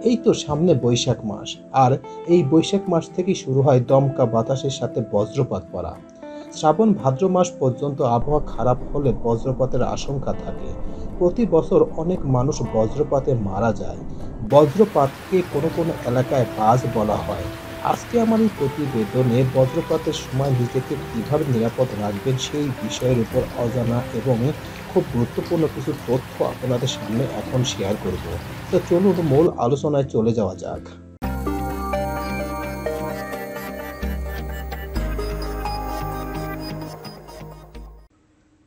এই তো সামনে বৈশাখ মাস, আর এই বৈশাখ মাস থেকেই শুরু হয় দমকা বাতাসের সাথে বজ্রপাত পড়া। শ্রাবণ ভাদ্র মাস পর্যন্ত আবহাওয়া খারাপ হলে বজ্রপাতের আশঙ্কা থাকে। প্রতি বছর অনেক মানুষ বজ্রপাতে মারা যায়। বজ্রপাতকে কোনো কোনো এলাকায় বাজ বলা হয়। আজকে আমার এই প্রতিবেদনে বজ্রপাতের সময় নিজেকে কিভাবে নিরাপদ রাখবেন সেই বিষয়ের উপর অজানা এবং খুব গুরুত্বপূর্ণ কিছু তথ্য আপনাদের সামনে এখন শেয়ার করব। তো চলুন মূল আলোচনায় চলে যাওয়া যাক।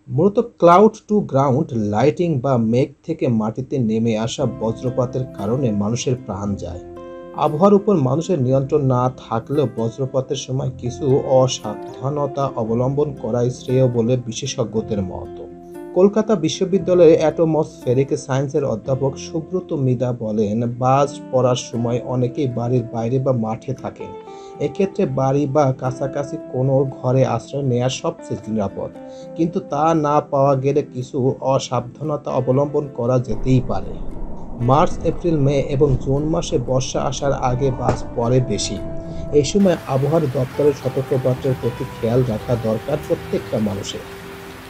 মূলত ক্লাউড টু গ্রাউন্ড লাইটিং বা মেঘ থেকে মাটিতে নেমে আসা বজ্রপাতের কারণে মানুষের প্রাণ যায়। আবহাওয়ার উপর মানুষের নিয়ন্ত্রণ না থাকলেও বজ্রপাতের সময় কিছু অসাবধানতা অবলম্বন করাই শ্রেয় বলে বিশেষজ্ঞদের মত। কলকাতা বিশ্ববিদ্যালয়ের অ্যাটমসফেরিক সায়েন্সের অধ্যাপক সুব্রত মৃধা বলেন, বাজ পড়ার সময় অনেকেই বাড়ির বাইরে বা মাঠে থাকেন। এক্ষেত্রে বাড়ি বা কাছাকাছি কোনো ঘরে আশ্রয় নেওয়া সবচেয়ে নিরাপদ, কিন্তু তা না পাওয়া গেলে কিছু অসাবধানতা অবলম্বন করা যেতেই পারে। মার্চ, এপ্রিল, মে এবং জুন মাসে বর্ষা আসার আগে বাজ পড়ে বেশি। এই সময় আবহাওয়া দপ্তরের সতর্কবার্তার প্রতি খেয়াল রাখা দরকার প্রত্যেকটা মানুষের।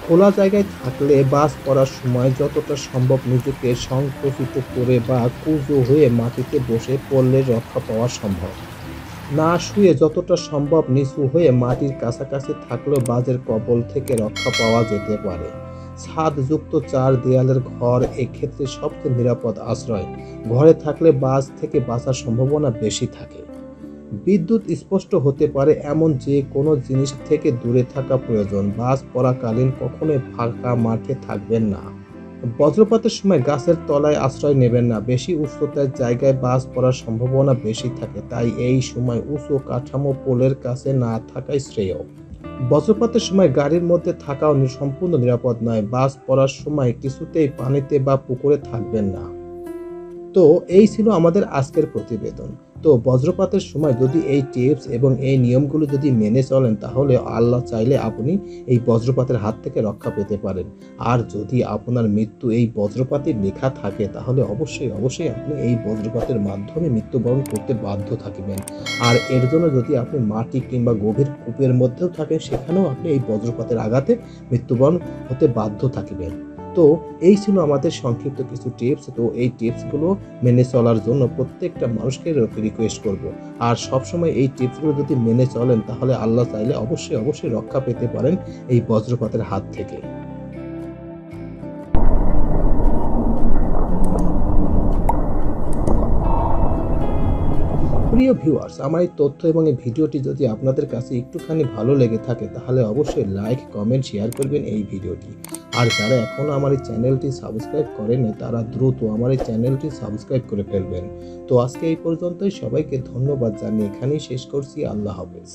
খোলা জায়গায় থাকলে বাজ পড়ার সময় যতটা সম্ভব নিজেকে সংকুচিত করে বা কুঁজো হয়ে মাটিতে বসে পড়লে রক্ষা পাওয়া সম্ভব। না শুয়ে যতটা সম্ভব নিচু হয়ে মাটির কাছাকাছি থাকলেও বাজের কবল থেকে রক্ষা পাওয়া যেতে পারে। ছাদযুক্ত চার দেয়ালের ঘর এক্ষেত্রে সবচেয়ে নিরাপদ আশ্রয়। ঘরে থাকলে বাজ থেকে বাঁচার সম্ভাবনা বেশি থাকে। বিদ্যুৎ স্পষ্ট হতে পারে এমন যে কোনো জিনিস থেকে দূরে থাকা প্রয়োজন। বাজ পড়াকালীন কখনোই ফাঁকা মাঠে থাকবেন না। বজ্রপাতের সময় গাছের তলায় আশ্রয় নেবেন না। বেশি উচ্চতার জায়গায় বাজ পড়ার সম্ভাবনা বেশি থাকে, তাই এই সময় উঁচু কাঠামো পোলের কাছে না থাকাই শ্রেয়। বজ্রপাতের সময় গাড়ির মধ্যে থাকাও সম্পূর্ণ নিরাপদ নয়। বাজ পড়ার সময় কিছুতেই পানিতে বা পুকুরে থাকবেন না। তো এই ছিল আমাদের আজকের প্রতিবেদন। তো বজ্রপাতের সময় যদি এই টিপস এবং এই নিয়মগুলো যদি মেনে চলেন, তাহলে আল্লাহ চাইলে আপনি এই বজ্রপাতের হাত থেকে রক্ষা পেতে পারেন। আর যদি আপনার মৃত্যু এই বজ্রপাতে লেখা থাকে, তাহলে অবশ্যই আপনি এই বজ্রপাতের মাধ্যমে মৃত্যুবরণ করতে বাধ্য থাকবেন। আর এর জন্য যদি আপনি মাটি কিংবা গভীর কূপের মধ্যেও থাকেন, সেখানেও আপনি এই বজ্রপাতের আঘাতে মৃত্যুবরণ হতে বাধ্য থাকবেন। তো এই ছিল আমাদের সংক্ষিপ্ত কিছু টিপস। তো এই টিপসগুলো মেনে চলার জন্য প্রত্যেকটা মানুষকে রিকোয়েস্ট করব। আর সবসময় এই টিপসগুলো যদি মেনে চলেন, তাহলে আল্লাহ চাইলে অবশ্যই রক্ষা পেতে পারেন এই বজ্রপাতের হাত থেকে। প্রিয় ভিউয়ার্স, আমার এই তথ্য এবং এই ভিডিওটি যদি আপনাদের কাছে একটুখানি ভালো লেগে থাকে, তাহলে অবশ্যই লাইক, কমেন্ট, শেয়ার করবেন এই ভিডিওটি। আর যারা এখনও আমার এই চ্যানেলটি সাবস্ক্রাইব করেনি, তারা দ্রুত আমার এই চ্যানেলটি সাবস্ক্রাইব করে ফেলবেন। তো আজকে এই পর্যন্তই। সবাইকে ধন্যবাদ জানিয়ে এখানেই শেষ করছি। আল্লাহ হাফেজ।